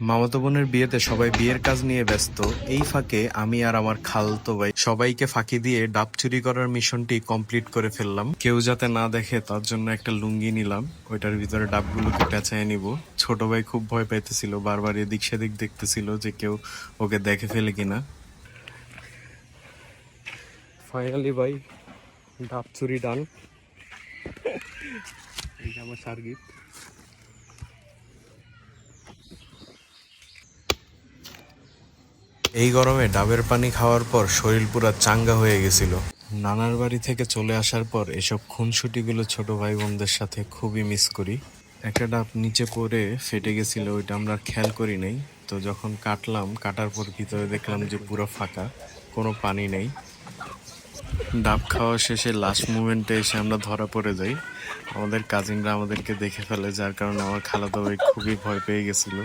মামাতো বোনের বিয়েতে সবাই বিয়ের কাজ নিয়ে ব্যস্ত। এই ফাঁকে আমি আর আমার খালতো ভাই সবাইকে ফাঁকি দিয়ে ডাব চুরি করার মিশনটি কমপ্লিট করে ফেললাম। কেউ যাতে না দেখে তার জন্য একটা লুঙ্গি নিলাম, ওইটার ভিতরে ডাবগুলোকে পেঁচায় নিব। ছোট ভাই খুব ভয় পাইতেছিল, বারবার এদিক সেদিক দেখতেছিল যে কেউ ওকে দেখে ফেলে কিনা। ফাইনালি ভাই ডাব চুরি ডান। এই যে আমার টার্গেট। এই গরমে ডাবের পানি খাওয়ার পর শরীর পুরা চাঙ্গা হয়ে গেছিল। নানার বাড়ি থেকে চলে আসার পর এসব খুনসুটিগুলো ছোট ভাই বোনদের সাথে খুবই মিস করি। একটা ডাব নিচে পড়ে ফেটে গেছিল, ওইটা আমরা খেয়াল করি নাই। তো যখন কাটলাম, কাটার পর ভিতরে দেখলাম যে পুরো ফাঁকা, কোনো পানি নেই। ডাব খাওয়া শেষে লাস্ট মুভমেন্টে এসে আমরা ধরা পড়ে যাই। আমাদের কাজিনরা আমাদেরকে দেখে ফেলে, যার কারণে আমার খালাতো ভাই খুবই ভয় পেয়ে গেছিল।